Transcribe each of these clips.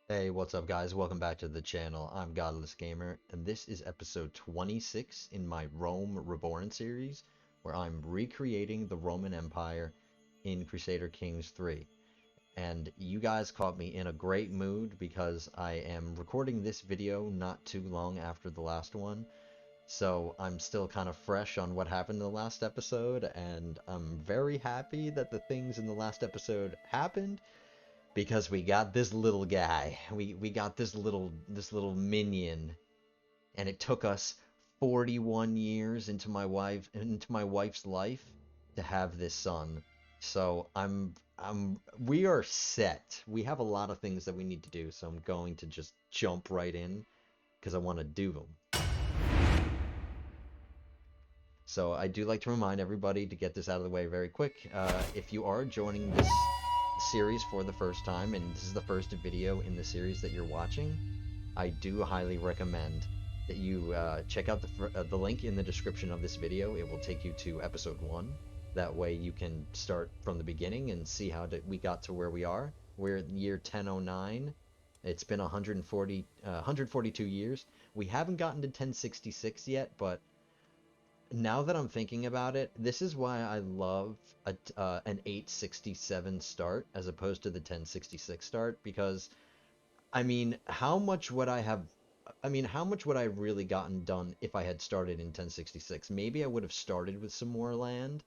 Hey, what's up guys? Welcome back to the channel. I'm Godless Gamer, and this is episode 26 in my Rome Reborn series, where I'm recreating the Roman Empire in Crusader Kings 3. And you guys caught me in a great mood because I am recording this video not too long after the last one, so I'm still kind of fresh on what happened in the last episode, and I'm very happy that the things in the last episode happened because we got this little guy. We got this little minion, and it took us 41 years into my wife's life to have this son. So we are set. We have a lot of things that we need to do, so I'm going to just jump right in because I want to do them. So I do like to remind everybody to get this out of the way very quick. If you are joining this series for the first time, and this is the first video in the series that you're watching, I do highly recommend that you check out the link in the description of this video. It will take you to episode 1. That way you can start from the beginning and see how we got to where we are. We're in year 1009. It's been 142 years. We haven't gotten to 1066 yet, but now that I'm thinking about it, this is why I love an 867 start as opposed to the 1066 start, because I mean, how much would I have how much would I really gotten done if I had started in 1066? Maybe I would have started with some more land,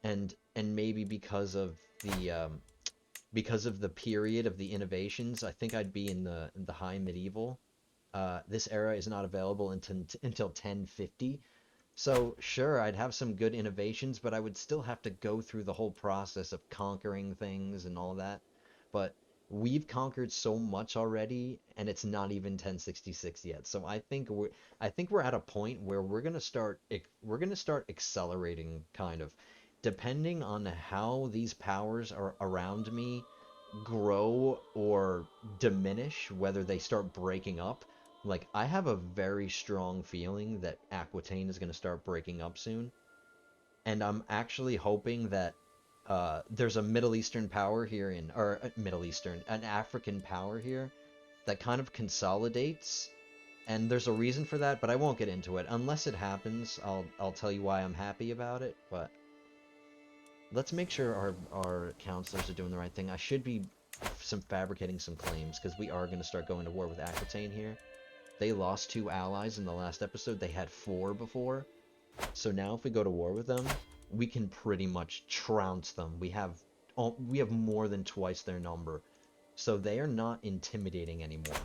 and maybe because of the period of the innovations, I think I'd be in the high medieval. This era is not available until 1050. So sure, I'd have some good innovations, but I would still have to go through the whole process of conquering things and all that. But we've conquered so much already, and it's not even 1066 yet. So I think we're at a point where we're gonna start accelerating, kind of, depending on how these powers are around me grow or diminish, whether they start breaking up. Like, I have a very strong feeling that Aquitaine is going to start breaking up soon, and I'm actually hoping that there's a Middle Eastern power here or Middle Eastern, an African power here that kind of consolidates, and there's a reason for that, but I won't get into it. Unless it happens, I'll tell you why I'm happy about it, but let's make sure our counselors are doing the right thing. I should be fabricating some claims because we are going to start going to war with Aquitaine here. They lost 2 allies in the last episode. They had 4 before. So now if we go to war with them, we can pretty much trounce them. We have more than twice their number. So they are not intimidating anymore.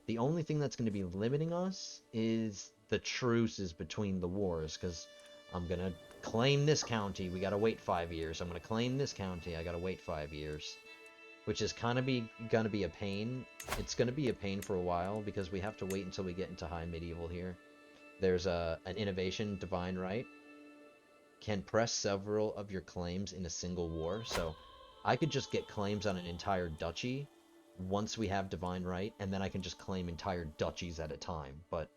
The only thing that's going to be limiting us is the truces between the wars, because I'm going to claim this county, we got to wait 5 years. I'm going to claim this county, I got to wait 5 years. Which is kind of gonna be a pain. It's gonna be a pain for a while because we have to wait until we get into high medieval here. There's an innovation, divine right, can press several of your claims in a single war. So I could just get claims on an entire duchy once we have divine right, and then I can just claim entire duchies at a time. But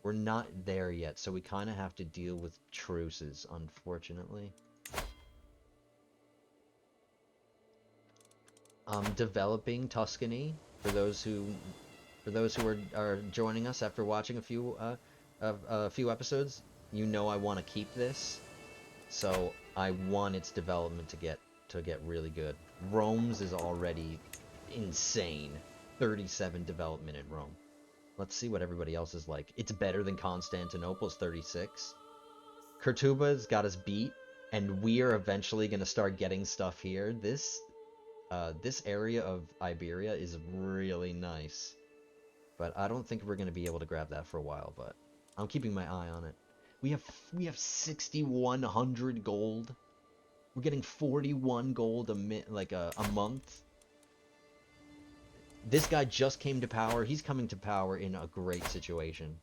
we're not there yet, so we kind of have to deal with truces, unfortunately. Developing Tuscany for those who are joining us after watching a few episodes. You know I want to keep this, so I want its development to get really good. Rome's is already insane. 37 development in Rome. Let's see what everybody else is like. It's better than Constantinople's 36. Kurtuba's got us beat, and we are eventually going to start getting stuff here. This area of Iberia is really nice, but I don't think we're gonna be able to grab that for a while. But I'm keeping my eye on it. We have 6,100 gold. We're getting 41 gold a month. This guy just came to power. He's coming to power in a great situation.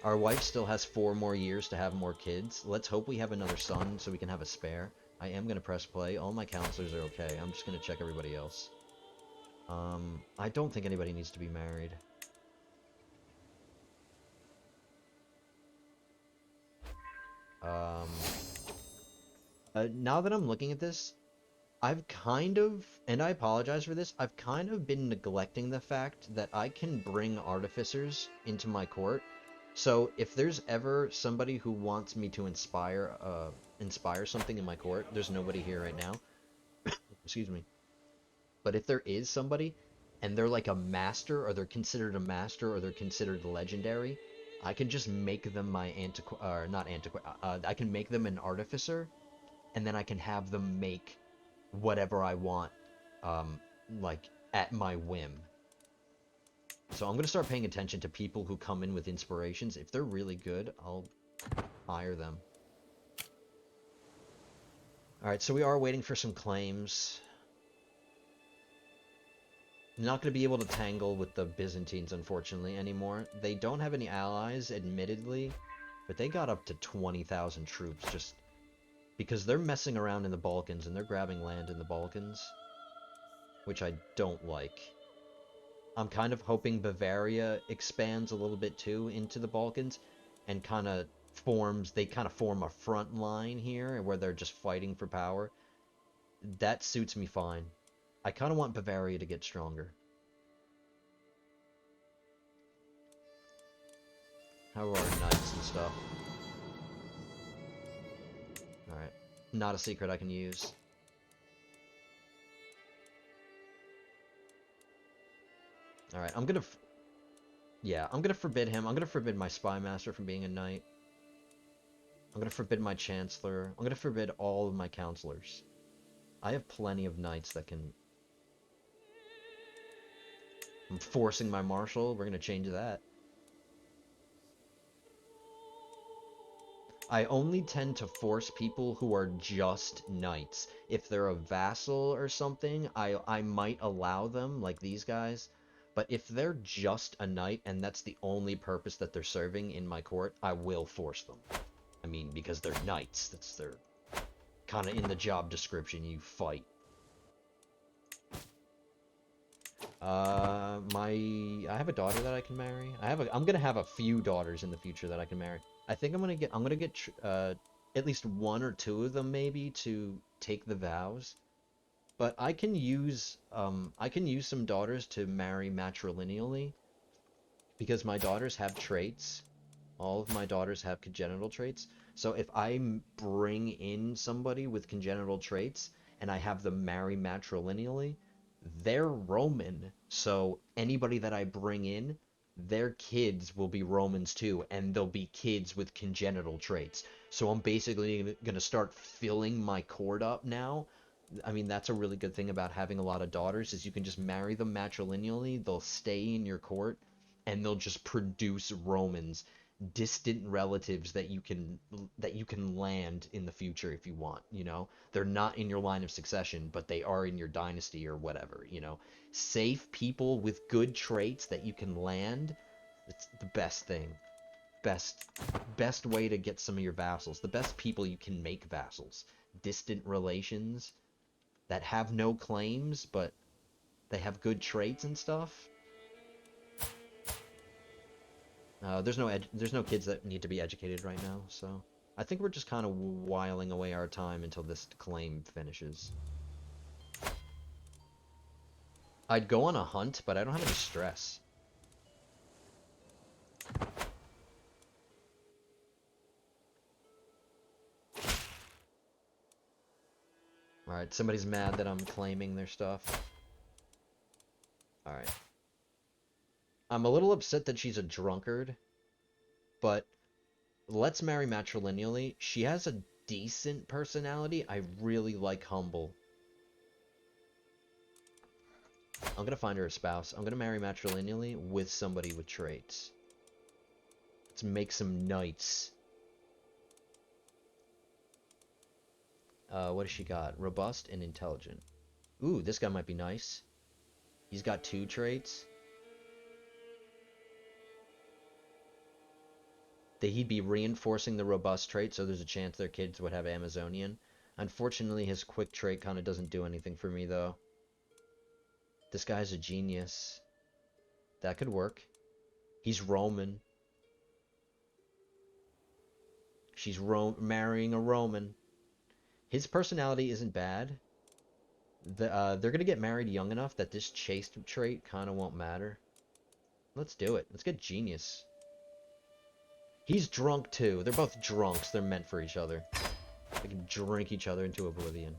Our wife still has 4 more years to have more kids. Let's hope we have another son so we can have a spare. I am going to press play. All my counselors are okay. I'm just going to check everybody else. I don't think anybody needs to be married. Um, now that I'm looking at this, I've kind of, and I apologize for this, I've kind of been neglecting the fact that I can bring artificers into my court. So if there's ever somebody who wants me to inspire something in my court, there's nobody here right now. Excuse me. But if there is somebody, and they're like a master, or they're considered a master, or they're considered legendary, I can just make them my or not I can make them an artificer, and then I can have them make whatever I want, um, like at my whim. So I'm gonna start paying attention to people who come in with inspirations. If they're really good, I'll hire them. Alright, so we are waiting for some claims. I'm not going to be able to tangle with the Byzantines, unfortunately, anymore. They don't have any allies, admittedly, but they got up to 20,000 troops just because they're messing around in the Balkans and they're grabbing land in the Balkans, which I don't like. I'm kind of hoping Bavaria expands a little bit too into the Balkans and they kind of form a front line here where they're just fighting for power. That suits me fine. I kind of want Bavaria to get stronger. How are our knights and stuff? Alright. Not a secret I can use. Alright, yeah, I'm gonna forbid him. I'm gonna forbid my spy master from being a knight. I'm gonna forbid my chancellor. I'm gonna forbid all of my counselors. I have plenty of knights that can... I'm forcing my marshal. We're gonna change that. I only tend to force people who are just knights. If they're a vassal or something, I might allow them, like these guys. But if they're just a knight, and that's the only purpose that they're serving in my court, I will force them. I mean, because they're knights. That's their... kind of in the job description, you fight. I have a daughter that I can marry. I'm gonna have a few daughters in the future that I can marry. I think I'm gonna get at least one or two of them maybe to take the vows. But I can use some daughters to marry matrilineally because my daughters have traits. All of my daughters have congenital traits. So if I bring in somebody with congenital traits and I have them marry matrilineally, they're Roman. So anybody that I bring in, their kids will be Romans too, and they'll be kids with congenital traits. So I'm basically going to start filling my court up now. I mean, that's a really good thing about having a lot of daughters is you can just marry them matrilineally, they'll stay in your court, and they'll just produce Romans, distant relatives that you can land in the future if you want, you know. They're not in your line of succession, but they are in your dynasty or whatever, you know. Safe people with good traits that you can land, it's the best thing. Best way to get some of your vassals, the best people you can make vassals. Distant relations that have no claims, but they have good traits and stuff. There's no kids that need to be educated right now, so I think we're just kind of whiling away our time until this claim finishes. I'd go on a hunt, but I don't have any stress. Alright, somebody's mad that I'm claiming their stuff. Alright. I'm a little upset that she's a drunkard, but let's marry matrilineally. She has a decent personality. I really like Humble. I'm gonna find her a spouse. I'm gonna marry matrilineally with somebody with traits. Let's make some knights. What has she got? Robust and intelligent. Ooh, this guy might be nice. He's got 2 traits. He'd be reinforcing the robust trait, so there's a chance their kids would have Amazonian. Unfortunately, his quick trait kind of doesn't do anything for me, though. This guy's a genius. That could work. He's Roman. She's marrying a Roman. His personality isn't bad. They're gonna get married young enough that this chaste trait kind of won't matter. Let's do it. Let's get genius. He's drunk too. They're both drunks. They're meant for each other. They can drink each other into oblivion.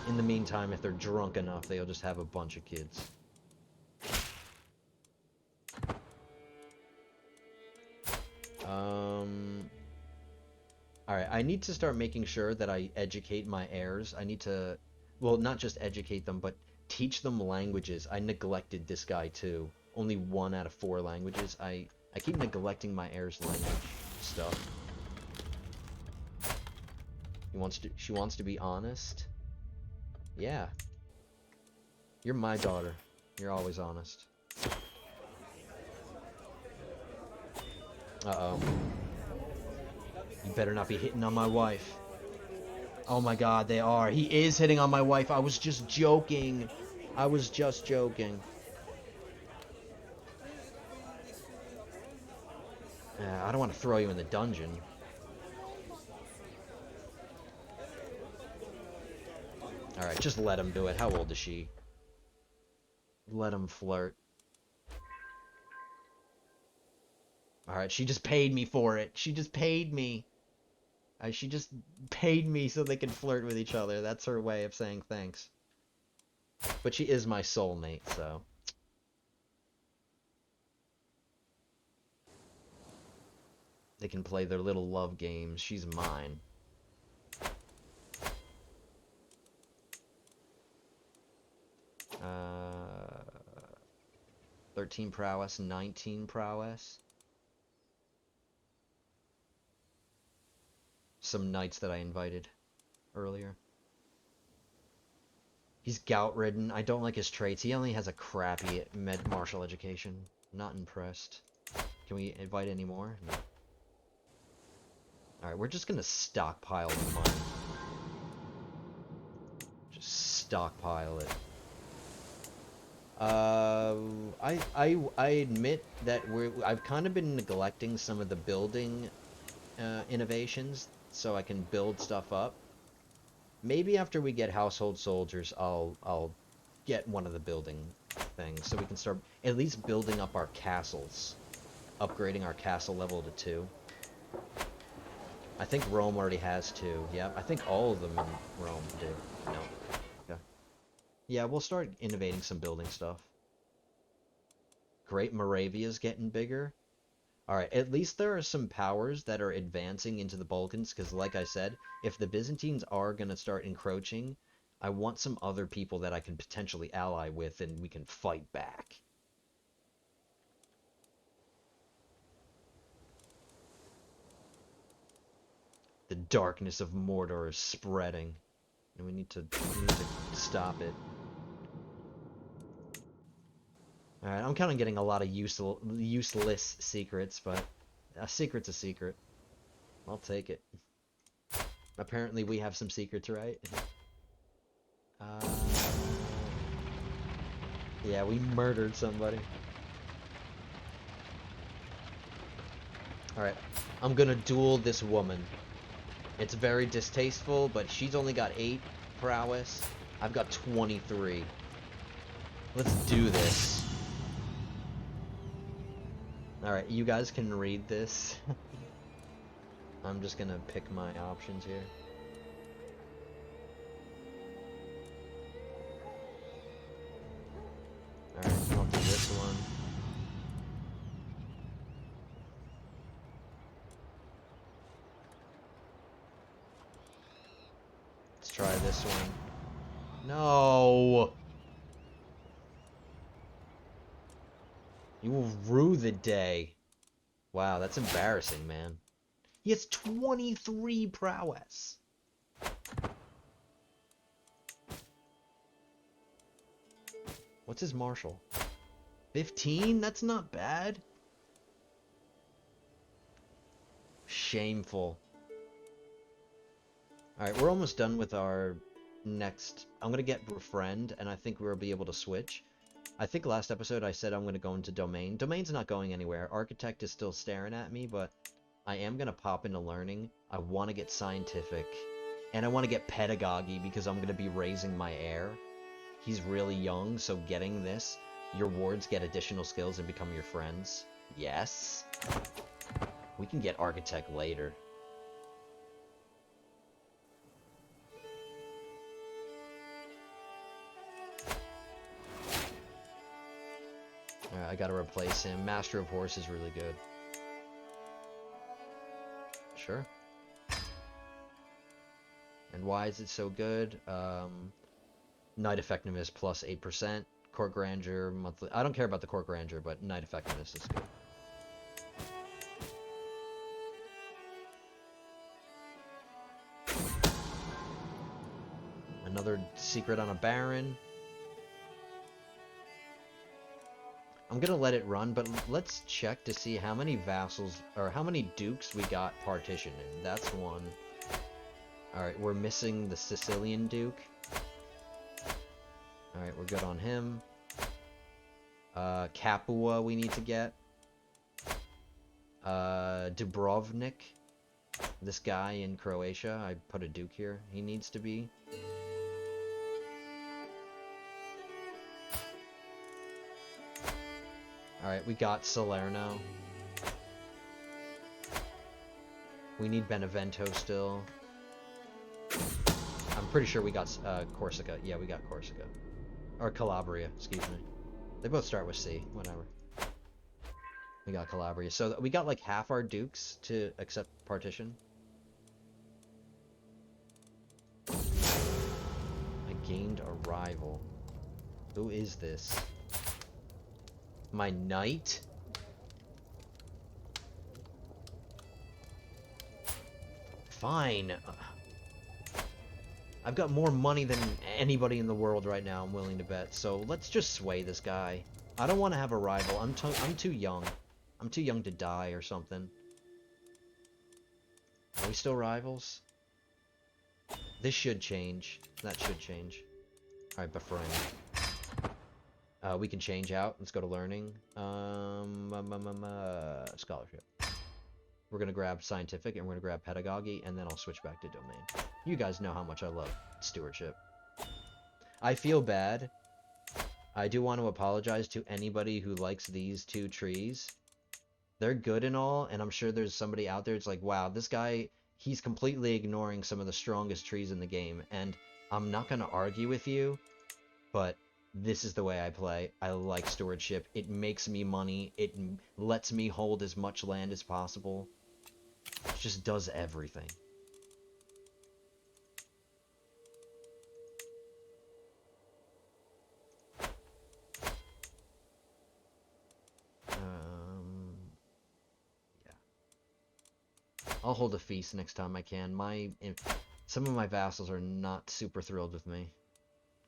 In the meantime, if they're drunk enough, they'll just have a bunch of kids. Alright, I need to start making sure that I educate my heirs. I need to, well, not just educate them, but teach them languages. I neglected this guy too. Only 1 out of 4 languages. I keep neglecting my heirs' language stuff. She wants to be honest. Yeah. You're my daughter. You're always honest. Uh-oh. You better not be hitting on my wife. Oh my god, they are. He is hitting on my wife. I was just joking. I was just joking. I don't want to throw you in the dungeon. Alright, just let him do it. How old is she? Let him flirt. Alright, she just paid me for it. She just paid me. She just paid me so they can flirt with each other. That's her way of saying thanks. But she is my soulmate, so... They can play their little love games. She's mine. Uh, 13 prowess, 19 prowess. Some knights that I invited earlier. He's gout-ridden. I don't like his traits. He only has a crappy martial education. Not impressed. Can we invite any more? No. Alright, we're just gonna stockpile the money. Just stockpile it. I admit that I've kind of been neglecting some of the building innovations, so I can build stuff up. Maybe after we get household soldiers, I'll get one of the building things, so we can start at least building up our castles, upgrading our castle level to 2. I think Rome already has 2. Yeah, I think all of them in Rome do. No. Okay. Yeah, we'll start innovating some building stuff. Great Moravia's getting bigger. Alright, at least there are some powers that are advancing into the Balkans, because like I said, if the Byzantines are going to start encroaching, I want some other people that I can potentially ally with, and we can fight back. The darkness of Mordor is spreading, and we need to stop it. Alright, I'm kind of getting a lot of useless secrets, but a secret's a secret. I'll take it. Apparently we have some secrets, right? Yeah, we murdered somebody. Alright, I'm gonna duel this woman. It's very distasteful, but she's only got 8 prowess. I've got 23. Let's do this. Alright, you guys can read this. I'm just gonna pick my options here. Alright, I'll do this one. Let's try this one. No! You will rue the day. Wow, that's embarrassing, man. He has 23 prowess. What's his martial? 15? That's not bad. Shameful. Alright, we're almost done with our next... I'm gonna get Befriend, and I think we'll be able to switch. I think last episode I said I'm going to go into Domain. Domain's not going anywhere. Architect is still staring at me, but I am going to pop into Learning. I want to get scientific. And I want to get pedagogy because I'm going to be raising my heir. He's really young, so getting this, your wards get additional skills and become your friends. Yes. We can get architect later. Alright, I gotta replace him. Master of Horse is really good. Sure. And why is it so good? Knight effectiveness plus 8%. Court grandeur monthly. I don't care about the court grandeur, but knight effectiveness is good. Another secret on a baron. I'm gonna let it run, but let's check to see how many vassals, or how many dukes we got partitioned in. That's one. Alright, we're missing the Sicilian duke. Alright, we're good on him. Capua we need to get. Dubrovnik. This guy in Croatia, I put a duke here. He needs to be. Alright, we got Salerno. We need Benevento still. I'm pretty sure we got Corsica. Yeah, we got Corsica. Or Calabria, excuse me. They both start with C, whatever. We got Calabria. So we got like half our dukes to accept partition. I gained a rival. Who is this? My knight? Fine. I've got more money than anybody in the world right now, I'm willing to bet. So let's just sway this guy. I don't want to have a rival. I'm too young. I'm too young to die or something. Are we still rivals? This should change. That should change. Alright, befriend. We can change out. Let's go to learning. Scholarship. We're going to grab scientific and we're going to grab pedagogy, and then I'll switch back to domain. You guys know how much I love stewardship. I feel bad. I do want to apologize to anybody who likes these two trees. They're good and all, and I'm sure there's somebody out there that's like, wow, this guy, he's completely ignoring some of the strongest trees in the game, and I'm not going to argue with you, but this is the way I play. I like stewardship. It makes me money. It lets me hold as much land as possible. It just does everything. Yeah. I'll hold a feast next time I can. Some of my vassals are not super thrilled with me.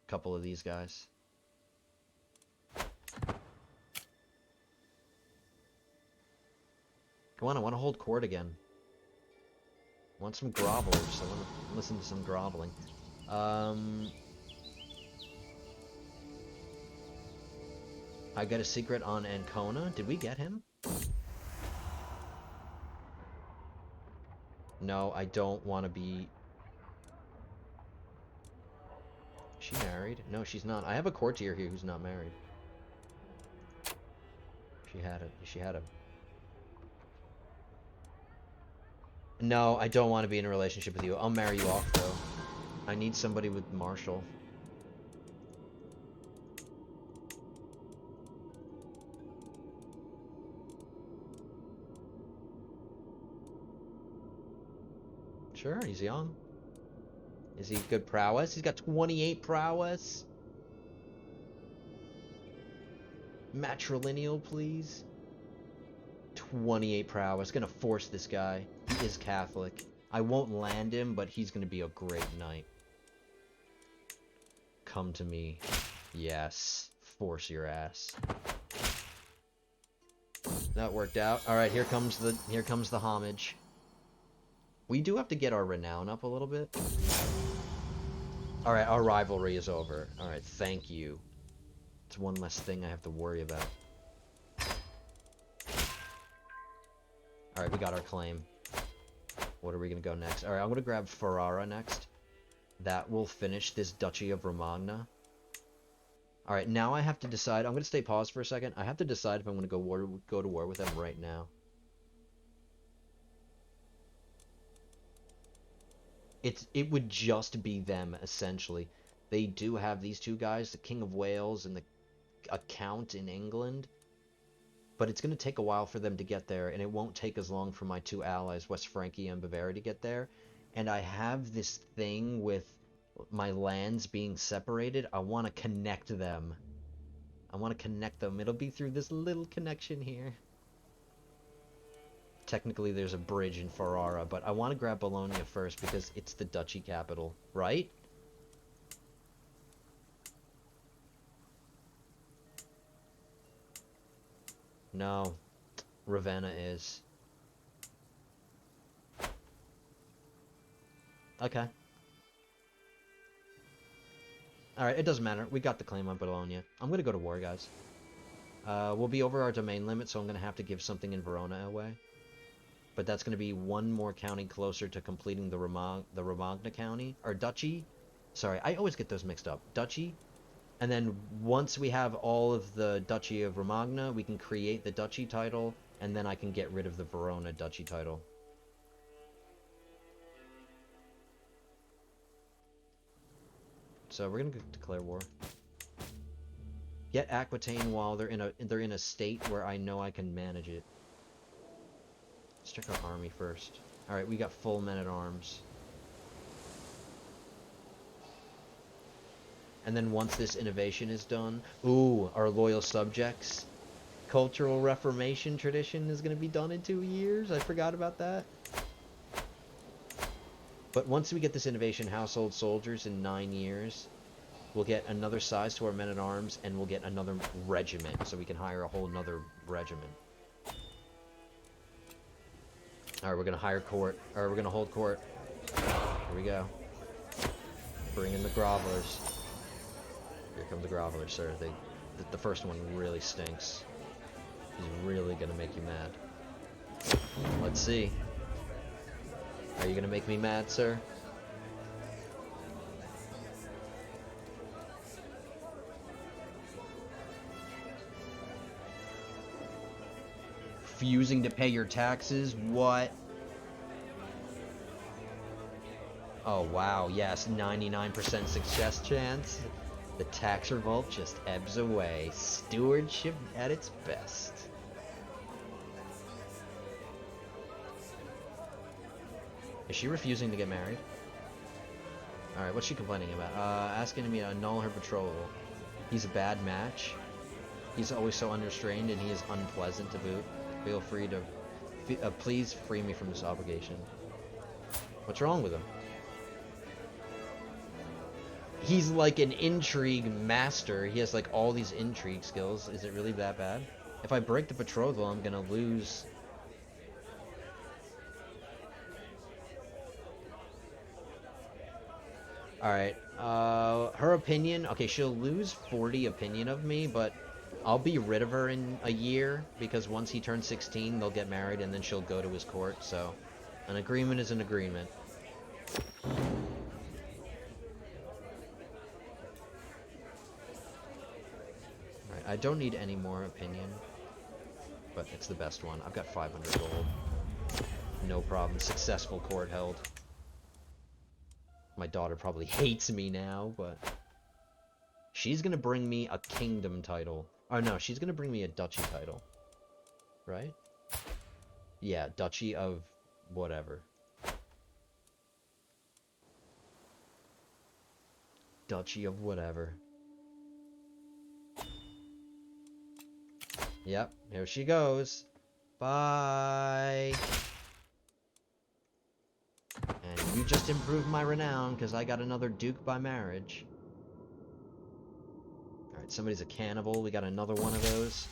A couple of these guys. Come on, I want to hold court again. I want some grovelers. I want to listen to some groveling. I got a secret on Ancona. Did we get him? No, I don't want to be... Is she married? No, she's not. I have a courtier here who's not married. She had a... No, I don't want to be in a relationship with you. I'll marry you off, though. I need somebody with Marshall. Sure, he's young. Is he good prowess? He's got 28 prowess. Matrilineal, please. 28 prowess. Gonna force this guy. He is Catholic. I won't land him, but he's gonna be a great knight. Come to me. Yes. Force your ass. That worked out. Alright, here comes the homage. We do have to get our renown up a little bit. Alright, our rivalry is over. Alright, thank you. It's one less thing I have to worry about. Alright, we got our claim. What are we gonna go next? Alright, I'm gonna grab Ferrara next. That will finish this Duchy of Romagna. Alright, now I have to decide. I'm gonna stay paused for a second. I have to decide if I'm gonna go to war with them right now. It would just be them, essentially. They do have these two guys, the King of Wales and a Count in England. But it's going to take a while for them to get there, and it won't take as long for my two allies, West Francia and Bavaria, to get there. And I have this thing with my lands being separated. I want to connect them. I want to connect them. It'll be through this little connection here. Technically, there's a bridge in Ferrara, but I want to grab Bologna first because it's the duchy capital, right? No, Ravenna is. Okay. Alright, it doesn't matter. We got the claim on Bologna. I'm gonna go to war, guys. We'll be over our domain limit, so I'm gonna have to give something in Verona away. But that's gonna be one more county closer to completing the Romagna county. Or duchy. Sorry, I always get those mixed up. Duchy. And then once we have all of the Duchy of Romagna, we can create the duchy title, and then I can get rid of the Verona duchy title. So we're gonna declare war. Get Aquitaine while they're in a state where I know I can manage it. Let's check our army first. Alright, we got full men-at-arms. And then once this innovation is done... Ooh, our loyal subjects. Cultural Reformation tradition is going to be done in 2 years. I forgot about that. But once we get this innovation, household soldiers in 9 years, we'll get another size to our men-at-arms, and we'll get another regiment, so we can hire a whole nother regiment. Alright, we're going to hire court. Or we're going to hold court. Here we go. Bring in the grovelers. Here come the grovelers, sir. The first one really stinks. He's really gonna make you mad. Let's see. Are you gonna make me mad, sir? Refusing to pay your taxes? What? Oh wow, yes, 99% success chance. The tax revolt just ebbs away. Stewardship at its best. Is she refusing to get married? Alright, what's she complaining about? Asking me to annul her betrothal. He's a bad match. He's always so unrestrained, and he is unpleasant to boot. Feel free to... please free me from this obligation. What's wrong with him? He's like an intrigue master. He has like all these intrigue skills. Is it really that bad? If I break the betrothal, I'm gonna lose... Alright, her opinion... Okay, she'll lose 40 opinion of me, but I'll be rid of her in a year, because once he turns 16, they'll get married, and then she'll go to his court, so... An agreement is an agreement. Alright, I don't need any more opinion, but it's the best one. I've got 500 gold. No problem. Successful court held. My daughter probably hates me now, but... She's gonna bring me a kingdom title. Oh no, she's gonna bring me a duchy title. Right? Yeah, Duchy of... whatever. Duchy of whatever. Yep, here she goes. Bye! And you just improved my renown, because I got another duke by marriage. Alright, somebody's a cannibal. We got another one of those.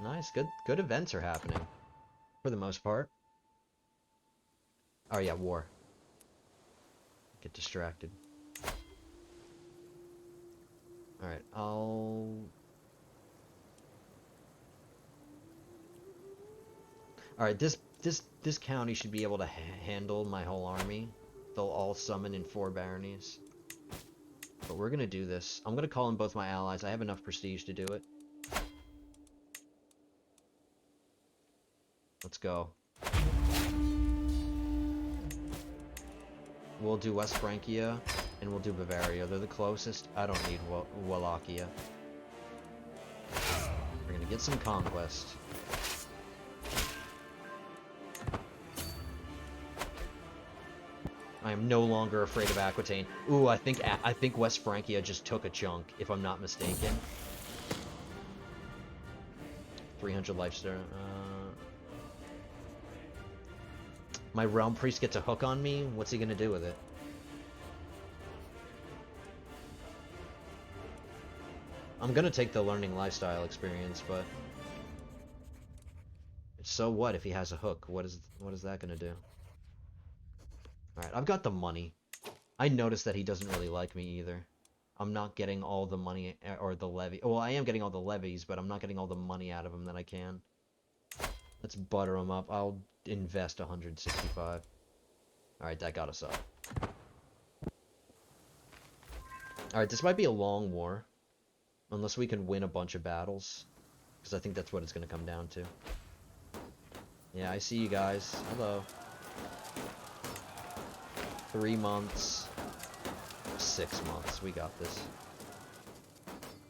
Nice, good events are happening. For the most part. Oh yeah, war. Get distracted. Alright, Alright, this county should be able to handle my whole army. They'll all summon in 4 baronies. But we're gonna do this. I'm gonna call in both my allies. I have enough prestige to do it. Let's go. We'll do West Francia, and we'll do Bavaria. They're the closest. I don't need Wallachia. We're gonna get some conquest. I am no longer afraid of Aquitaine. Ooh, I think West Francia just took a chunk, if I'm not mistaken. 300 lifestone. My Realm Priest gets a hook on me? What's he gonna do with it? I'm gonna take the learning lifestyle experience, but... So what if he has a hook? What is that gonna do? Alright, I've got the money. I noticed that he doesn't really like me either. I'm not getting all the money, or the levy. Well, I am getting all the levies, but I'm not getting all the money out of him that I can. Let's butter him up. I'll invest 165. Alright, that got us up. Alright, this might be a long war. Unless we can win a bunch of battles. Because I think that's what it's going to come down to. Yeah, I see you guys. Hello. 3 months. 6 months. We got this.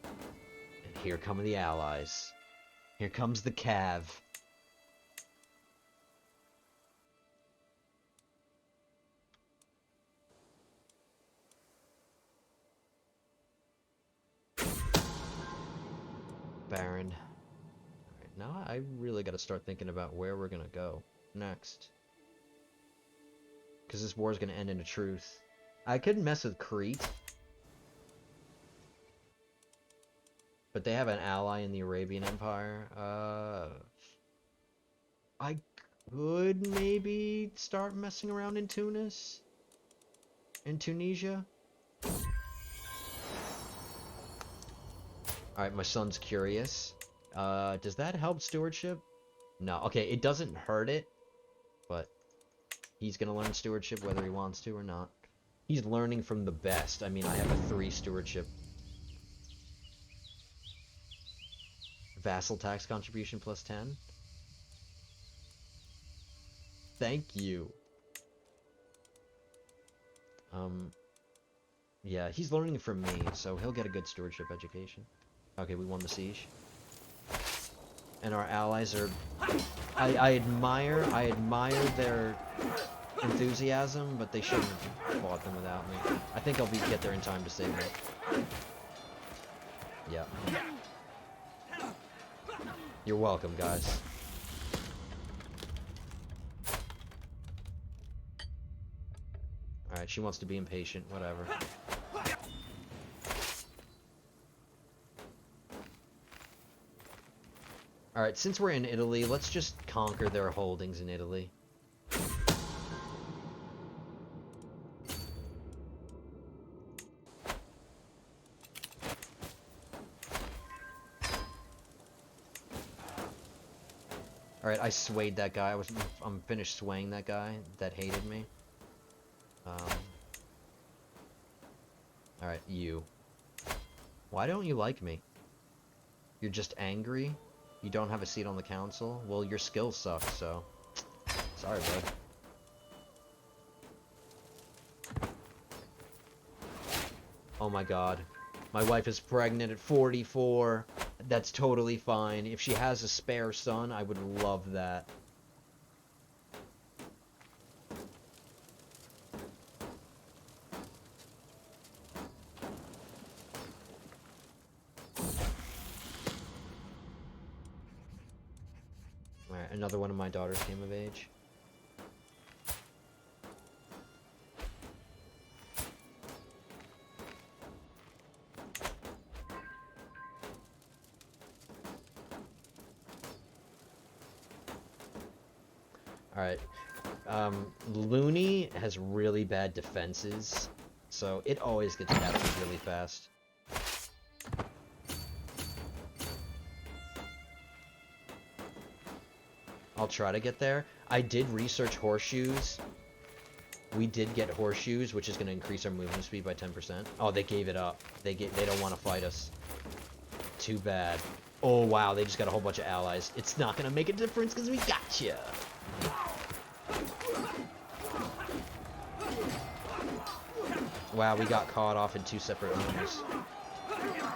And here come the allies. Here comes the Cav. Baron. Alright, now I really gotta start thinking about where we're gonna go next. Because this war is gonna end in a truce. I could mess with Crete. But they have an ally in the Arabian Empire. I could maybe start messing around in Tunis? In Tunisia? Alright, my son's curious. Does that help stewardship? No. Okay, it doesn't hurt it, but he's gonna learn stewardship whether he wants to or not. He's learning from the best. I mean, I have a 3 stewardship. Vassal tax contribution plus 10. Thank you. Yeah, he's learning from me, so he'll get a good stewardship education. Okay, we won the siege. And our allies are... I admire their enthusiasm, but they shouldn't have fought them without me. I think I'll get there in time to save them. Yeah. You're welcome, guys. Alright, she wants to be impatient, whatever. Alright, since we're in Italy, let's just conquer their holdings in Italy. Alright, I swayed that guy. I'm finished swaying that guy that hated me. Alright, you. Why don't you like me? You're just angry? You don't have a seat on the council? Well, your skills suck, so... Sorry, bud. Oh my god. My wife is pregnant at 44. That's totally fine. If she has a spare son, I would love that. Alright, another one of my daughters came of age. Alright. Looney has really bad defenses, so it always gets captured really fast. I'll try to get there. I did research horseshoes. We did get horseshoes, which is going to increase our movement speed by 10%. Oh, they gave it up. They don't want to fight us. Too bad. Oh, wow, they just got a whole bunch of allies. It's not going to make a difference because we got you. Wow, we got caught off in 2 separate armies.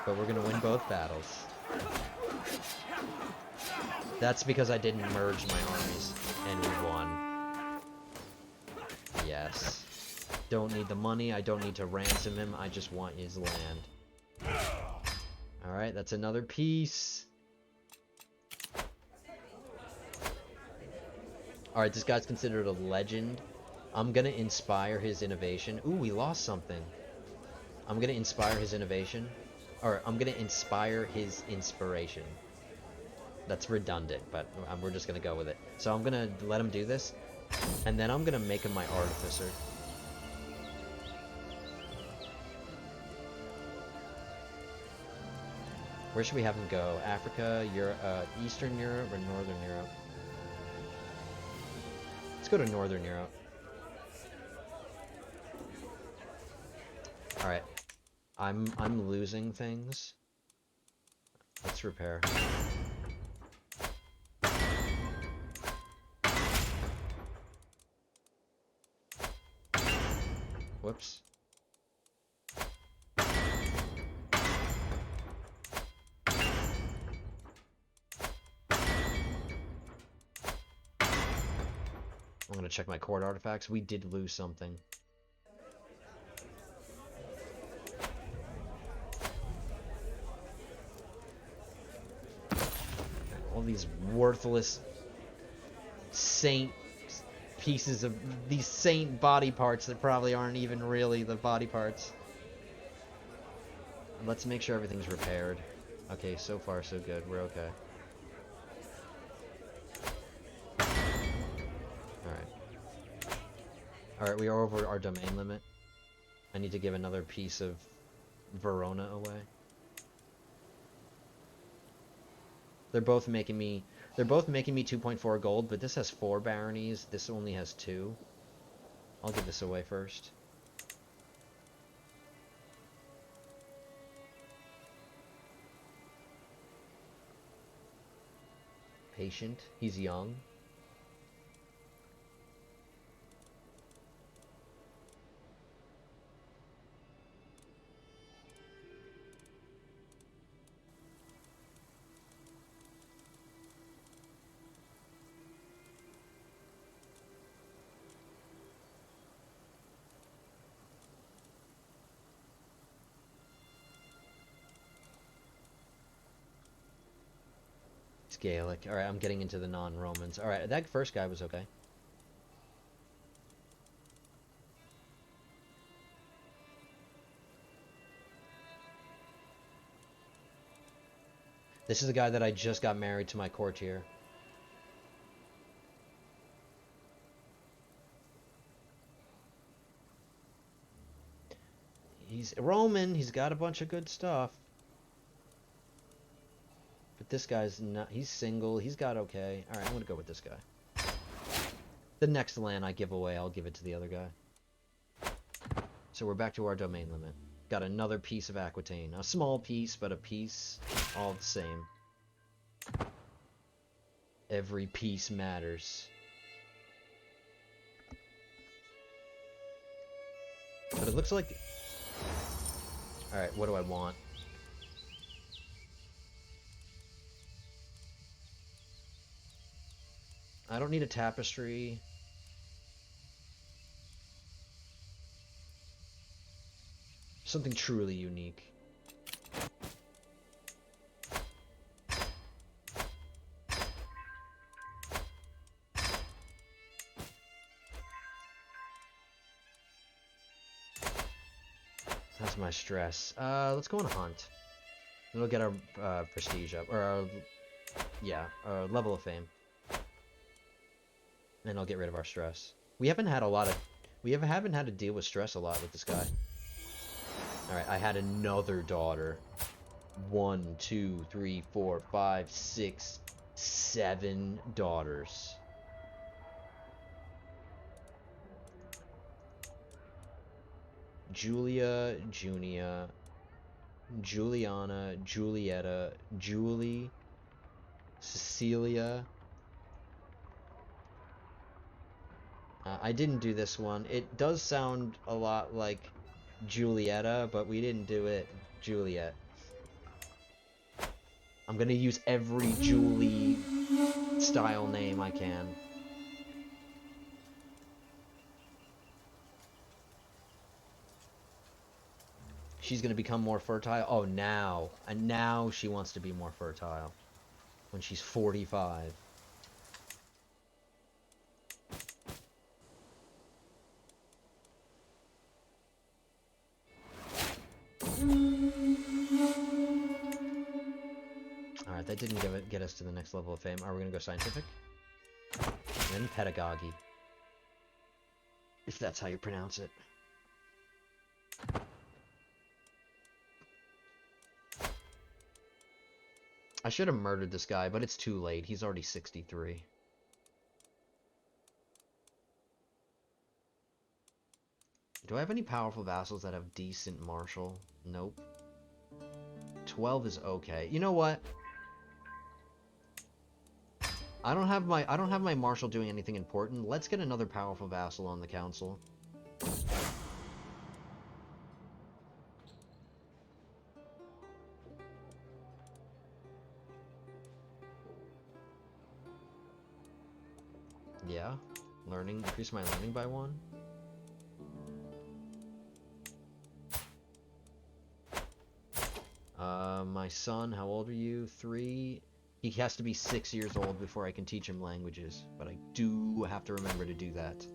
But we're going to win both battles. That's because I didn't merge my armies, and we won. Yes. Don't need the money, I don't need to ransom him, I just want his land. Alright, that's another piece. Alright, this guy's considered a legend. I'm gonna inspire his innovation. Ooh, we lost something. I'm gonna inspire his innovation. Or, I'm gonna inspire his inspiration. That's redundant, but we're just gonna go with it. So I'm gonna let him do this, and then I'm gonna make him my artificer. Where should we have him go? Africa, Europe, Eastern Europe, or Northern Europe? Let's go to Northern Europe. Alright. I'm losing things. Let's repair. Whoops. I'm gonna check my court artifacts. We did lose something. All these worthless saint pieces of these saint body parts that probably aren't even really the body parts. Let's make sure everything's repaired. Okay, so far so good. We're okay. Alright, we are over our domain limit. I need to give another piece of Verona away. They're both making me 2.4 gold, but this has 4 baronies. This only has 2. I'll give this away first. Patient. He's young. Gaelic. Alright, I'm getting into the non-Romans. Alright, that first guy was okay. This is the guy that I just got married to my courtier. He's Roman, he's got a bunch of good stuff. But this guy's not, he's single, he's got okay. Alright, I'm gonna go with this guy. The next land I give away, I'll give it to the other guy. So we're back to our domain limit. Got another piece of Aquitaine. A small piece, but a piece. All the same. Every piece matters. But it looks like... Alright, what do I want? I don't need a tapestry. Something truly unique. That's my stress. Let's go on a hunt. It'll get our prestige up, or our level of fame. And I'll get rid of our stress. We haven't had to deal with stress a lot with this guy. Alright, I had another daughter. 1, 2, 3, 4, 5, 6, 7 daughters. Julia, Junia, Juliana, Julietta, Julie, Cecilia. I didn't do this one. It does sound a lot like Julietta, but we didn't do it Juliet. I'm gonna use every Julie style name I can. She's gonna become more fertile. Oh, now. And now she wants to be more fertile. When she's 45. Alright, that didn't get us to the next level of fame. Are we gonna go scientific? Then pedagogy. If that's how you pronounce it. I should have murdered this guy, but it's too late. He's already 63. Do I have any powerful vassals that have decent martial? Nope. 12 is okay. You know what? I don't have my marshal doing anything important. Let's get another powerful vassal on the council. Yeah. Learning, increase my learning by 1. My son, how old are you? 3. He has to be 6 years old before I can teach him languages, but I do have to remember to do that.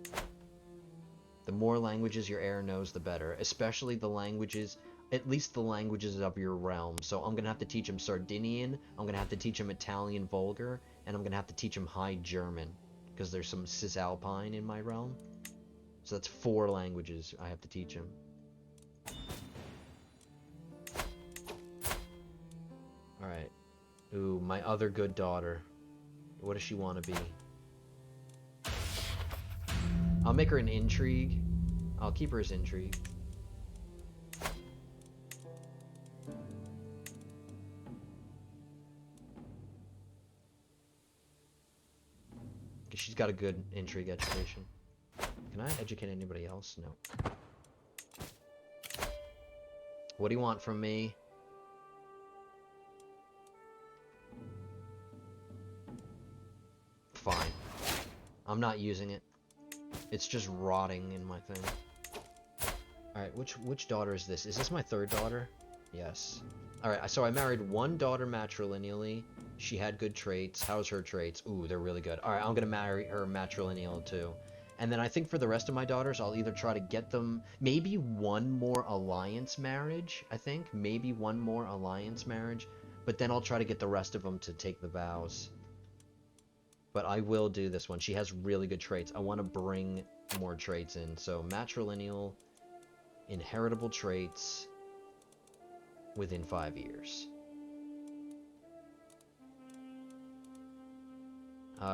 The more languages your heir knows, the better, especially the languages, at least the languages of your realm. So I'm gonna have to teach him Sardinian, I'm gonna have to teach him Italian Vulgar, and I'm gonna have to teach him High German, because there's some Cisalpine in my realm. So that's 4 languages I have to teach him. Alright. Ooh, my other good daughter. What does she want to be? I'll make her an intrigue. I'll keep her as intrigue. Because she's got a good intrigue education. Can I educate anybody else? No. What do you want from me? Fine. I'm not using it. It's just rotting in my thing. Alright, which daughter is this? Is this my 3rd daughter? Yes. Alright, so I married 1 daughter matrilineally. She had good traits. How's her traits? Ooh, they're really good. Alright, I'm gonna marry her matrilineal too. And then I think for the rest of my daughters, I'll either try to get them... Maybe 1 more alliance marriage, I think. Maybe 1 more alliance marriage. But then I'll try to get the rest of them to take the vows. But I will do this one. She has really good traits. I want to bring more traits in. So matrilineal, inheritable traits within 5 years.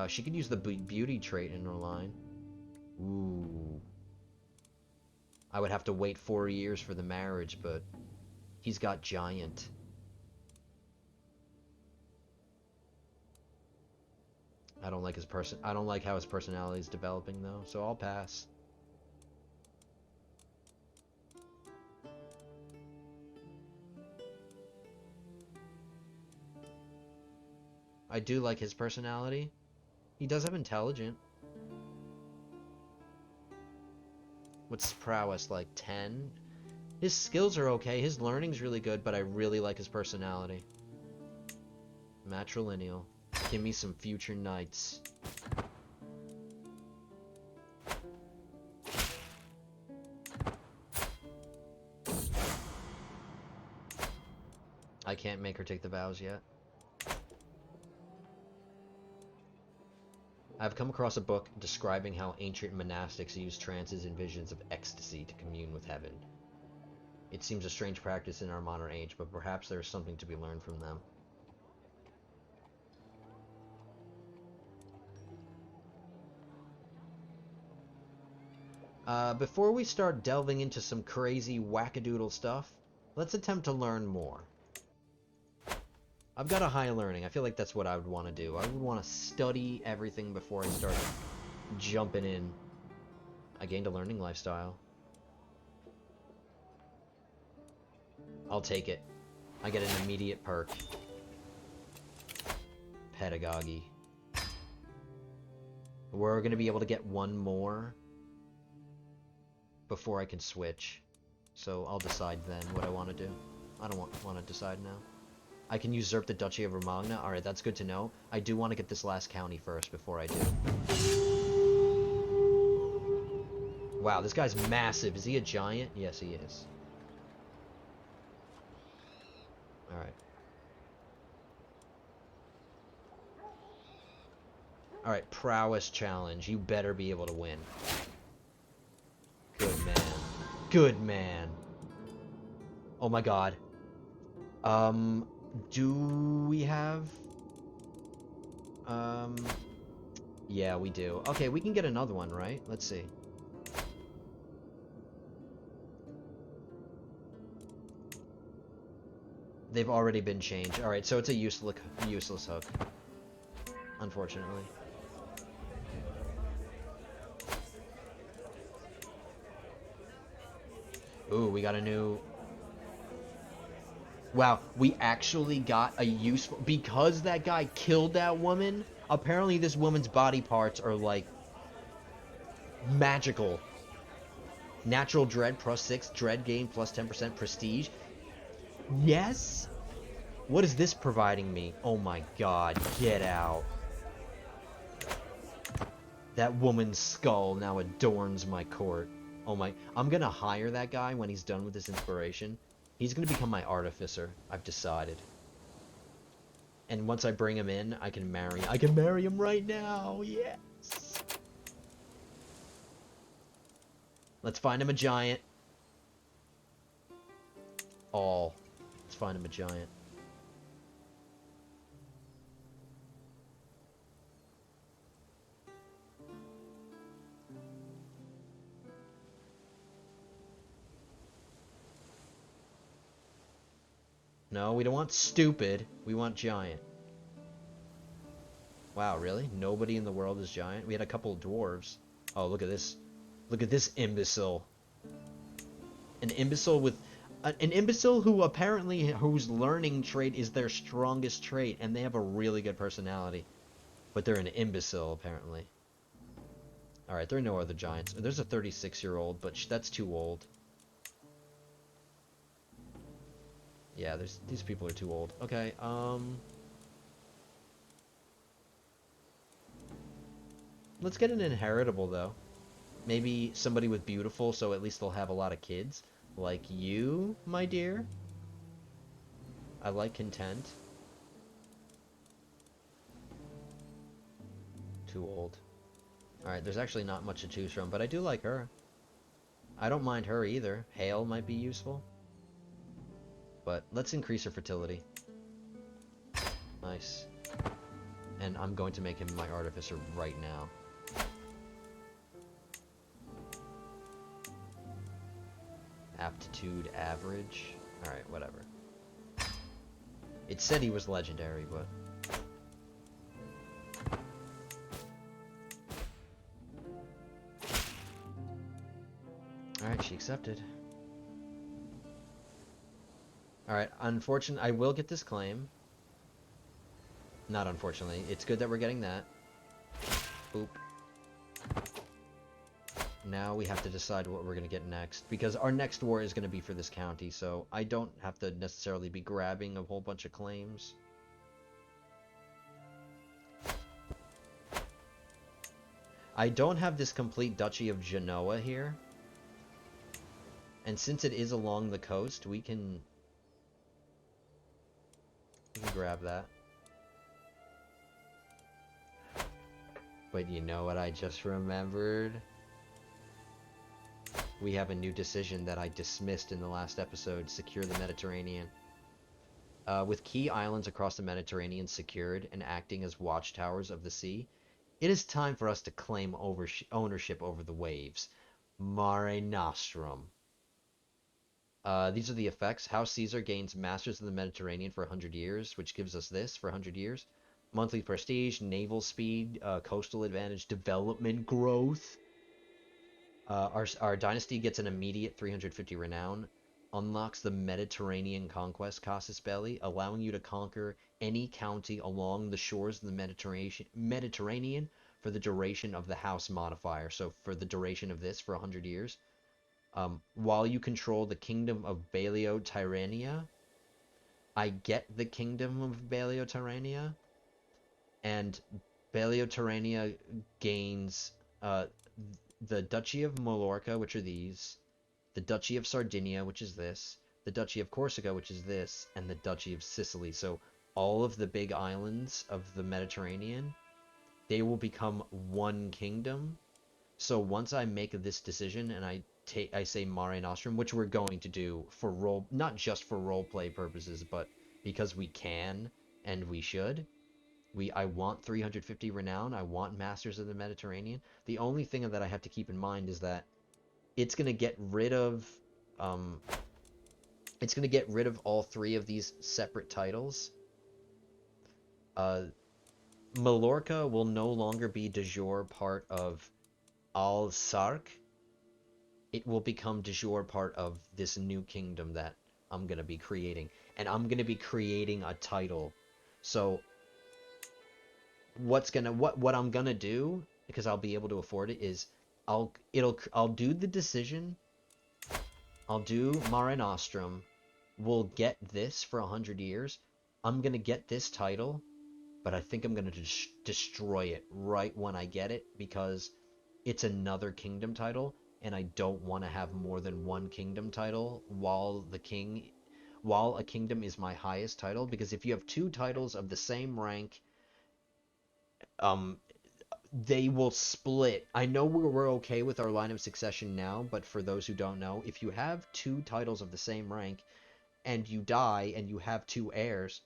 She could use the beauty trait in her line. Ooh. I would have to wait 4 years for the marriage, but he's got giant. I don't like I don't like how his personality is developing though, so I'll pass. I do like his personality. He does have intelligent. What's prowess, like 10? His skills are okay, his learning's really good, but I really like his personality. Matrilineal. Give me some future knights. I can't make her take the vows yet. I've come across a book describing how ancient monastics used trances and visions of ecstasy to commune with heaven. It seems a strange practice in our modern age, but perhaps there is something to be learned from them. Before we start delving into some crazy wackadoodle stuff, let's attempt to learn more. I've got a high learning. I feel like that's what I would want to do. I would want to study everything before I start jumping in. I gained a learning lifestyle. I'll take it. I get an immediate perk. Pedagogy. We're going to be able to get one more before I can switch. So I'll decide then what I want to do. I don't want to decide now. I can usurp the Duchy of Romagna. Alright, that's good to know. I do want to get this last county first before I do. Wow, this guy's massive. Is he a giant? Yes, he is. Alright. Alright, prowess challenge. You better be able to win. Good man. Good man. Oh my god. Do we have... Yeah, we do. Okay, we can get another one, right? Let's see. They've already been changed. Alright, so it's a useless hook. Unfortunately. Ooh, we got a new... Wow, we actually got a useful... Because that guy killed that woman, apparently this woman's body parts are, like, magical. Natural Dread +6, Dread gain plus 10% prestige. Yes? What is this providing me? Oh my god, get out. That woman's skull now adorns my court. Oh my... I'm gonna hire that guy when he's done with his inspiration. He's gonna become my artificer. I've decided. And once I bring him in, I can marry him right now. Yes. Let's find him a giant. Let's find him a giant. No, we don't want stupid. We want giant. Wow, really? Nobody in the world is giant? We had a couple of dwarves. Oh, look at this. Look at this imbecile. An imbecile with... An imbecile who apparently... whose learning trait is their strongest trait. And they have a really good personality. But they're an imbecile, apparently. Alright, there are no other giants. There's a 36-year-old, but that's too old. Yeah, these people are too old. Okay, let's get an inheritable, though. Maybe somebody with beautiful, so at least they'll have a lot of kids. Like you, my dear. I like content. Too old. Alright, there's actually not much to choose from, but I do like her. I don't mind her either. Hail might be useful. But let's increase her fertility. Nice. And I'm going to make him my artificer right now. Aptitude average. Alright, whatever. It said he was legendary, but... Alright, she accepted. Alright, unfortunately, I will get this claim. Not unfortunately. It's good that we're getting that. Boop. Now we have to decide what we're going to get next. Because our next war is going to be for this county, so I don't have to necessarily be grabbing a whole bunch of claims. I don't have this complete Duchy of Genoa here. And since it is along the coast, we can grab that. But you know what I just remembered? We have a new decision that I dismissed in the last episode. Secure the Mediterranean. With key islands across the Mediterranean secured and acting as watchtowers of the sea, it is time for us to claim ownership over the waves. Mare Nostrum. These are the effects. House Caesar gains Masters of the Mediterranean for 100 years, which gives us this for 100 years. Monthly prestige, naval speed, coastal advantage, development growth. Our dynasty gets an immediate 350 renown. Unlocks the Mediterranean conquest casus belli, allowing you to conquer any county along the shores of the Mediterranean for the duration of the house modifier. So for the duration of this, for 100 years. While you control the kingdom of Balio Tyrrhenia, I get the kingdom of Balio Tyrrhenia, and Balio Tyrrhenia gains the Duchy of Mallorca, which are these, the Duchy of Sardinia, which is this, the Duchy of Corsica, which is this, and the Duchy of Sicily. So all of the big islands of the Mediterranean, they will become one kingdom. So once I make this decision and I say Mare Nostrum, which we're going to do for role, not just for role play purposes, but because we can and we should. I want 350 renown. I want Masters of the Mediterranean. The only thing that I have to keep in mind is that it's gonna get rid of um, it's gonna get rid of all three of these separate titles. Uh, Mallorca will no longer be de jure part of Al Sark. It will become de jure part of this new kingdom that I'm gonna be creating, and I'm gonna be creating a title. So what I'm gonna do, because I'll be able to afford it, is I'll do the decision. I'll do Mare Nostrum. We'll get this for 100 years. I'm gonna get this title, but I think I'm gonna destroy it right when I get it because it's another kingdom title, and I don't want to have more than one kingdom title while a kingdom is my highest title. Because if you have two titles of the same rank, um, they will split. I know we're okay with our line of succession now, but for those who don't know, if you have two titles of the same rank and you die and you have two heirs,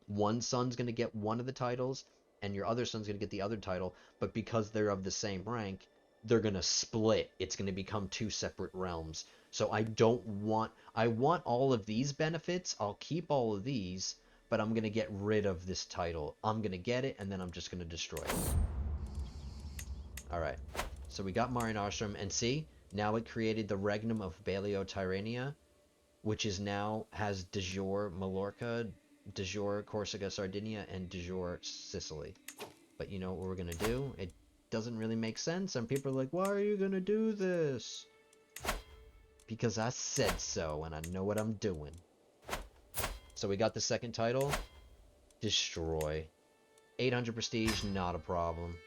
one son's going to get one of the titles and your other son's going to get the other title, but because they're of the same rank, they're going to split. It's going to become two separate realms. So I want all of these benefits. I'll keep all of these, but I'm going to get rid of this title. I'm going to get it, and then I'm just going to destroy it. All right. So we got Mare Nostrum, and see, now it created the Regnum of Balio Tyrrhenia, which is now has de jure Mallorca, de jure Corsica, Sardinia, and de jure Sicily. But you know what we're gonna do? It doesn't really make sense, and people are like, why are you gonna do this? Because I said so, and I know what I'm doing. So we got the second title. Destroy. 800 prestige, not a problem.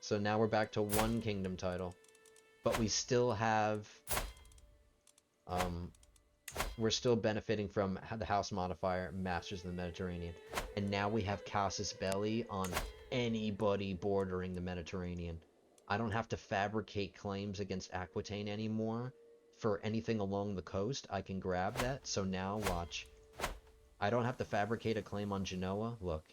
So now we're back to one kingdom title. But we still have... we're still benefiting from the house modifier, Masters of the Mediterranean. And now we have casus belli on anybody bordering the Mediterranean. I don't have to fabricate claims against Aquitaine anymore for anything along the coast. I can grab that. So now watch. I don't have to fabricate a claim on Genoa. Look.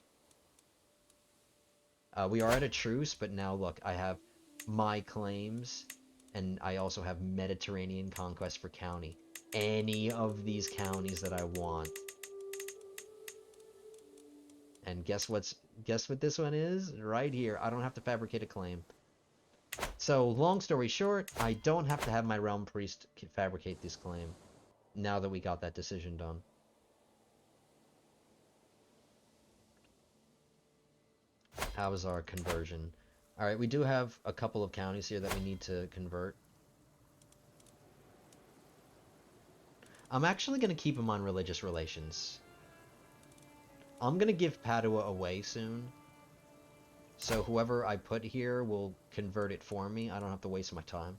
We are at a truce, but now look. I have my claims, and I also have Mediterranean conquest for county. Any of these counties that I want. And guess what this one is? Right here. I don't have to fabricate a claim. So, long story short, I don't have to have my realm priest fabricate this claim. Now that we got that decision done. How is our conversion? Alright, we do have a couple of counties here that we need to convert. I'm actually going to keep them on religious relations. I'm going to give Padua away soon. So whoever I put here will convert it for me. I don't have to waste my time.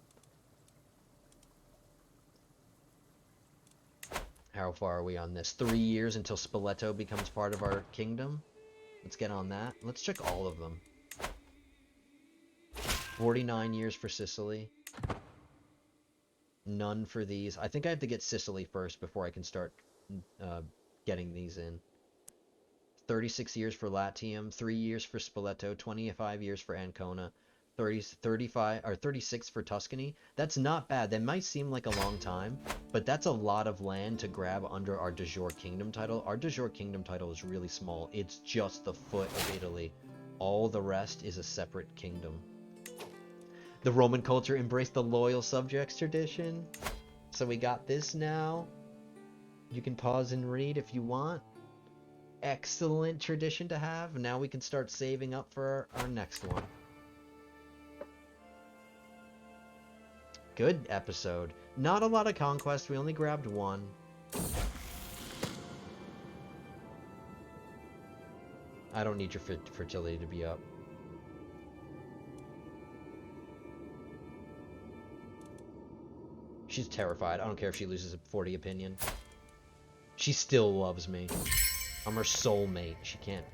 How far are we on this? 3 years until Spoleto becomes part of our kingdom. Let's get on that. Let's check all of them. 49 years for Sicily. None for these. I think I have to get Sicily first before I can start getting these in. 36 years for Latium, 3 years for Spoleto, 25 years for Ancona, 30, 35, or 36 for Tuscany. That's not bad. That might seem like a long time, but that's a lot of land to grab under our de jure kingdom title. Our de jure kingdom title is really small. It's just the foot of Italy. All the rest is a separate kingdom. The Roman culture embraced the loyal subjects tradition. So we got this now. You can pause and read if you want. Excellent tradition to have. Now we can start saving up for our next one. Good episode. Not a lot of conquest. We only grabbed one. I don't need your fertility to be up. She's terrified. I don't care if she loses a 40 opinion. She still loves me. I'm her soulmate. She can't...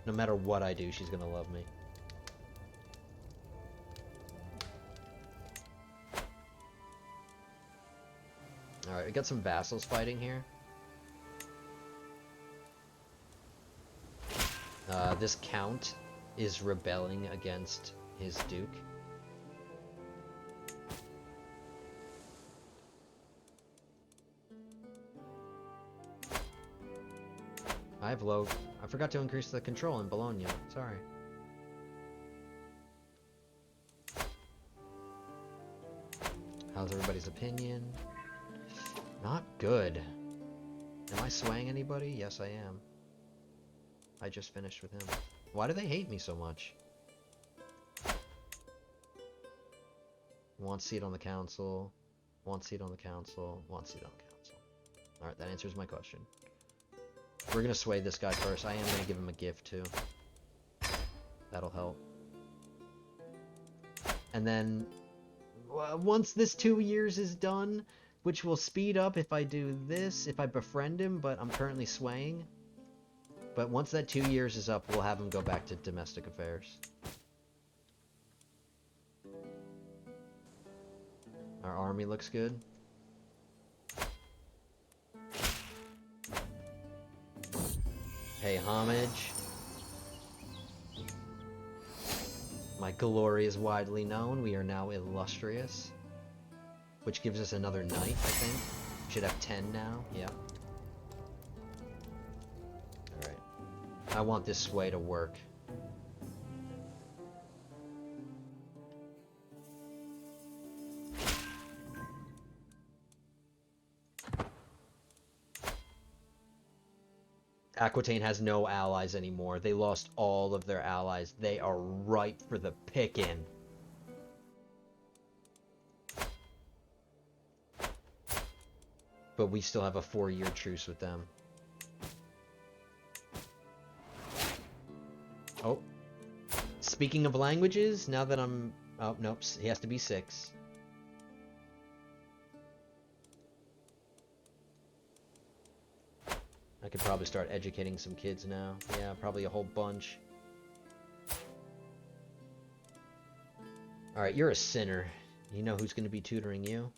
No matter what I do, she's gonna love me. Alright, we got some vassals fighting here. This count is rebelling against his duke. I forgot to increase the control in Bologna. Sorry. How's everybody's opinion? Not good. Am I swaying anybody? Yes, I am. I just finished with him. Why do they hate me so much? One seat on the council. One seat on the council. One seat on the council. Alright, that answers my question. We're gonna sway this guy first. I am gonna give him a gift too. That'll help. And then once this 2 years is done, which will speed up if I do this, if I befriend him, but I'm currently swaying. But once that 2 years is up, we'll have him go back to domestic affairs. Our army looks good. Pay homage. My glory is widely known. We are now illustrious. Which gives us another knight, I think. Should have 10 now. Yeah. Alright. I want this sway to work. Aquitaine has no allies anymore. They lost all of their allies. They are ripe for the picking. But we still have a 4-year truce with them. Oh. Speaking of languages, now that I'm... Oh, nope. He has to be 6. I could probably start educating some kids now. Yeah, probably a whole bunch. Alright, you're a sinner. You know who's going to be tutoring you?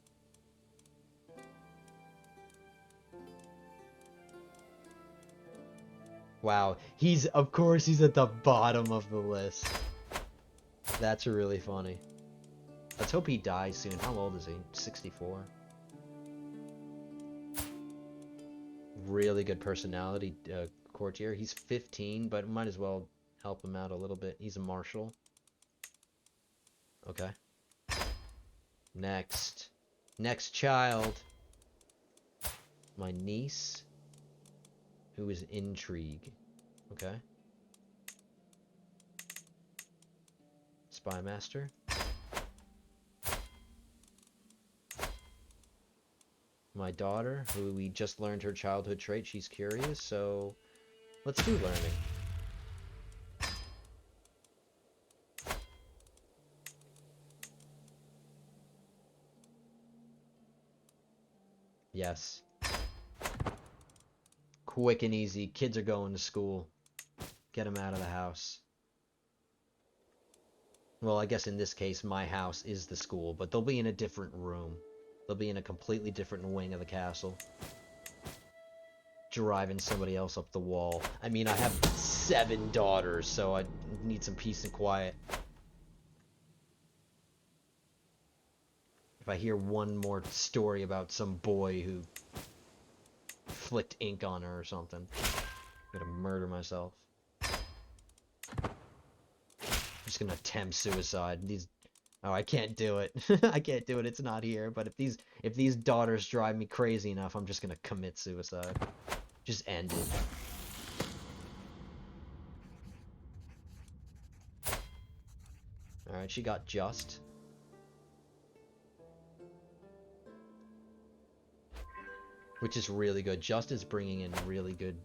Wow, of course he's at the bottom of the list. That's really funny. Let's hope he dies soon. How old is he? 64? Really good personality, courtier. He's 15, but might as well help him out a little bit. He's a marshal. Okay. Next. Next child. My niece. Who is intrigue. Okay. Spy master. My daughter, who we just learned her childhood trait. She's curious, so let's do learning. Yes. Quick and easy. Kids are going to school. Get them out of the house. Well, I guess in this case, my house is the school, but they'll be in a different room. They'll be in a completely different wing of the castle. Driving somebody else up the wall. I mean, I have 7 daughters, so I need some peace and quiet. If I hear one more story about some boy who flicked ink on her or something, I'm gonna murder myself. I'm just gonna attempt suicide. Oh, I can't do it. I can't do it. It's not here. But if these daughters drive me crazy enough, I'm just gonna commit suicide. Just end it. All right, she got just. Which is really good. Just is bringing in really good,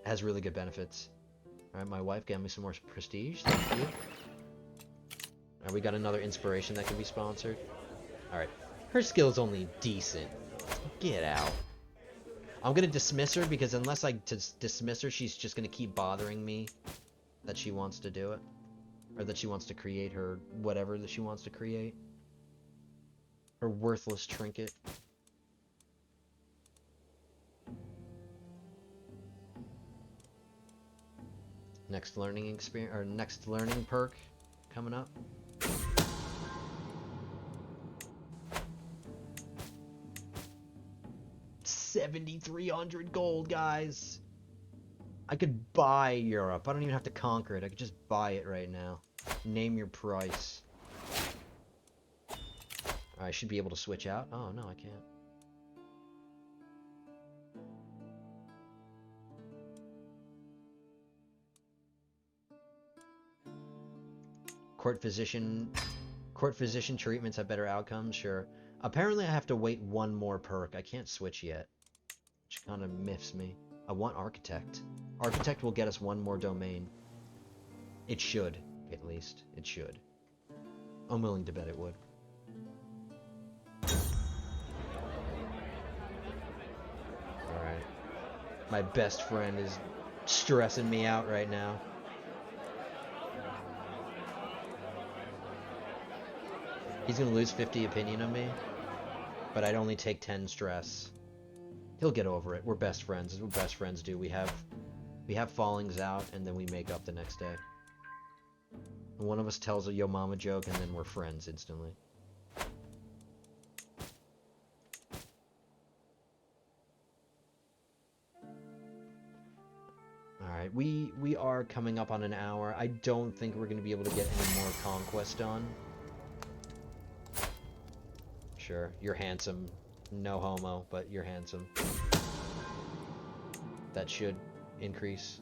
has really good benefits. Alright, my wife gave me some more prestige. Thank you. Alright, we got another inspiration that can be sponsored. Alright. Her skill's only decent. Get out. I'm gonna dismiss her because unless I dismiss her, she's just gonna keep bothering me that she wants to do it. Or that she wants to create her whatever that she wants to create. Her worthless trinket. Next learning experience, or next learning perk coming up. $7,300 gold, guys. I could buy Europe. I don't even have to conquer it. I could just buy it right now. Name your price. I should be able to switch out. Oh, no, I can't. Court physician treatments have better outcomes, sure. Apparently I have to wait one more perk. I can't switch yet, which kind of miffs me. I want architect. Architect will get us one more domain. It should, at least. It should. I'm willing to bet it would. Alright. My best friend is stressing me out right now. He's gonna lose 50 opinion of me, but I'd only take 10 stress. He'll get over it. We're best friends. That's what best friends do. We have fallings out, and then we make up the next day. One of us tells a yo mama joke, and then we're friends instantly. Alright, we are coming up on an hour. I don't think we're gonna be able to get any more conquest done. Sure, you're handsome. No homo, but you're handsome. That should increase.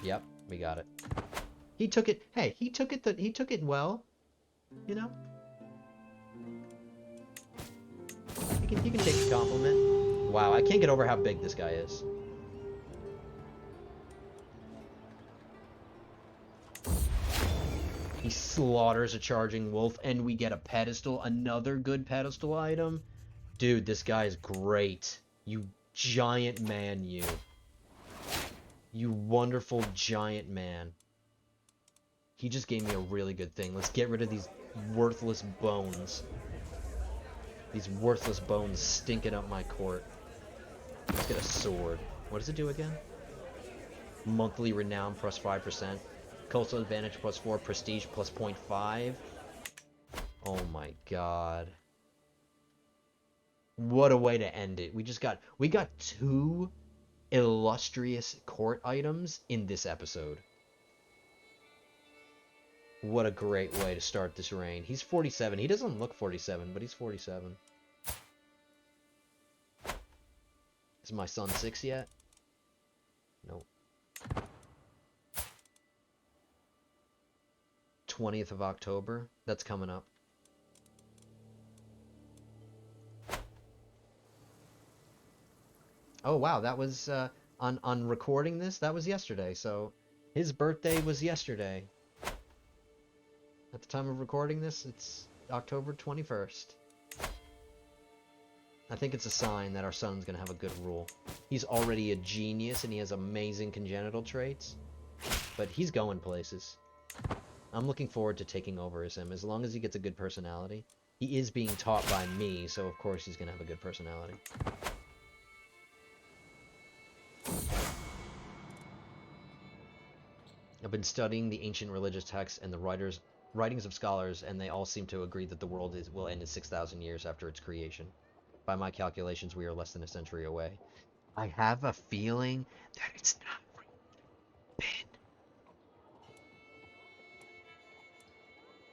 Yep, we got it. He took it. Hey, he took it well. You know? You can take a compliment. Wow, I can't get over how big this guy is. He slaughters a charging wolf, and we get a pedestal, another good pedestal item. Dude, this guy is great. You giant man, you. You wonderful giant man. He just gave me a really good thing. Let's get rid of these worthless bones. These worthless bones stinking up my court. Let's get a sword. What does it do again? Monthly renown plus 5%. Coastal advantage plus 4, prestige plus 0.5. Oh my god. What a way to end it. We got 2 illustrious court items in this episode. What a great way to start this reign. He's 47. He doesn't look 47, but he's 47. Is my son 6 yet? Nope. 20th of October. That's coming up. Oh wow, that was on recording this. That was yesterday. So his birthday was yesterday. At the time of recording this, it's October 21st. I think it's a sign that our son's gonna have a good rule. He's already a genius and he has amazing congenital traits, but he's going places. I'm looking forward to taking over as him, as long as he gets a good personality. He is being taught by me, so of course he's gonna have a good personality. I've been studying the ancient religious texts and the writings of scholars, and they all seem to agree that the world will end in 6,000 years after its creation. By my calculations, we are less than a century away. I have a feeling that it's not been.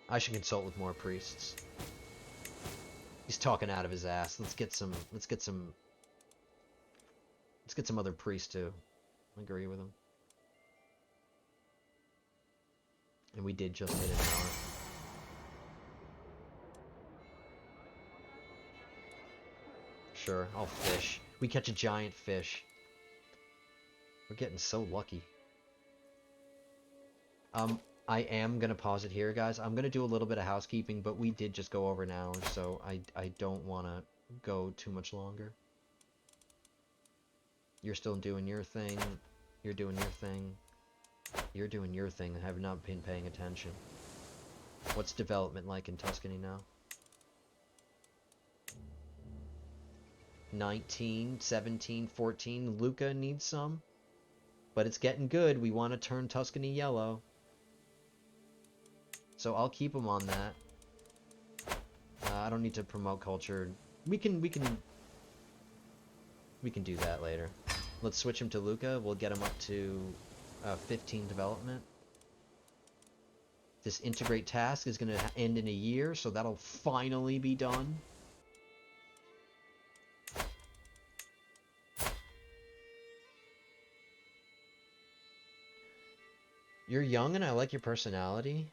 I should consult with more priests. He's talking out of his ass. Let's get some other priests to agree with him. And we did just hit an hour. Sure, I'll fish. We catch a giant fish. We're getting so lucky. I am gonna pause it here, guys. I'm gonna do a little bit of housekeeping, but we did just go over an hour, so I don't wanna go too much longer. You're still doing your thing. You're doing your thing. You're doing your thing. I have not been paying attention. What's development like in Tuscany now? 19, 17, 14. Lucca needs some. But it's getting good. We want to turn Tuscany yellow. So I'll keep them on that. I don't need to promote culture. We can do that later. Let's switch him to Lucca. We'll get him up to 15 development. This integrate task is going to end in a year, so that'll finally be done. You're young and I like your personality,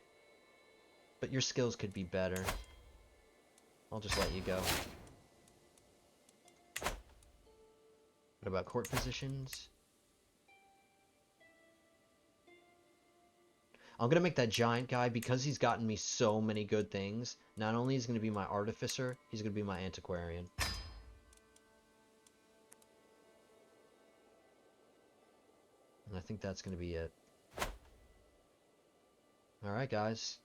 but your skills could be better. I'll just let you go. What about court positions? I'm gonna make that giant guy, because he's gotten me so many good things. Not only is he gonna be my artificer, he's gonna be my antiquarian. And I think that's gonna be it. Alright, guys.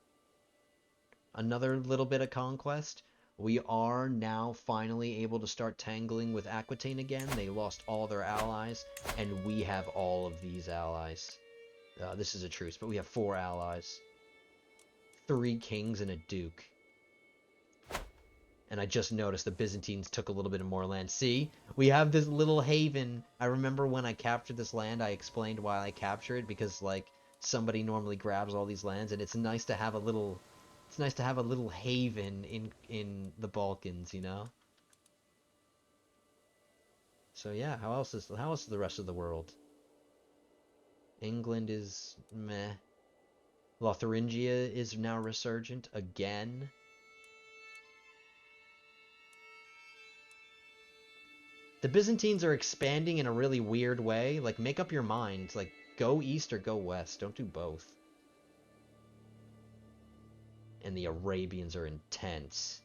Another little bit of conquest. We are now finally able to start tangling with Aquitaine again. They lost all their allies, and we have all of these allies. This is a truce, but we have 4 allies. 3 kings and a duke. And I just noticed the Byzantines took a little bit of more land. See? We have this little haven. I remember when I captured this land, I explained why I captured it, because, like, somebody normally grabs all these lands, and it's nice to have a little... It's nice to have a little haven in the Balkans, you know? So yeah, how else is the rest of the world? England is meh. Lotharingia is now resurgent again. The Byzantines are expanding in a really weird way. Like, make up your mind. Like, go east or go west. Don't do both. And the Arabians are intense.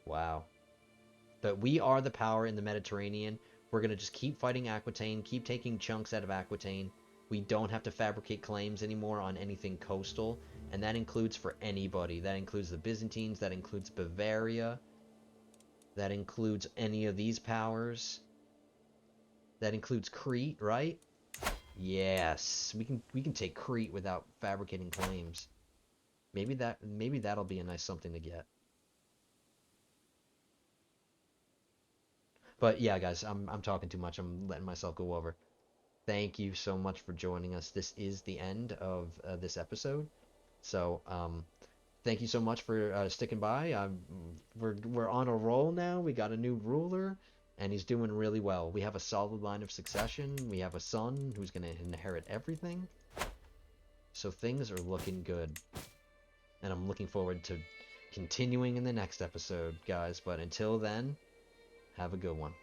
Wow. But we are the power in the Mediterranean. We're going to just keep fighting Aquitaine, keep taking chunks out of Aquitaine. We don't have to fabricate claims anymore on anything coastal, and that includes for anybody. That includes the Byzantines, that includes Bavaria, that includes any of these powers. That includes Crete, right? Yes, we can take Crete without fabricating claims. Maybe that'll be a nice something to get. But yeah, guys, I'm talking too much. I'm letting myself go over. Thank you so much for joining us. This is the end of this episode. So, thank you so much for sticking by. We're on a roll now. We got a new ruler, and he's doing really well. We have a solid line of succession. We have a son who's going to inherit everything. So things are looking good. And I'm looking forward to continuing in the next episode, guys. But until then, have a good one.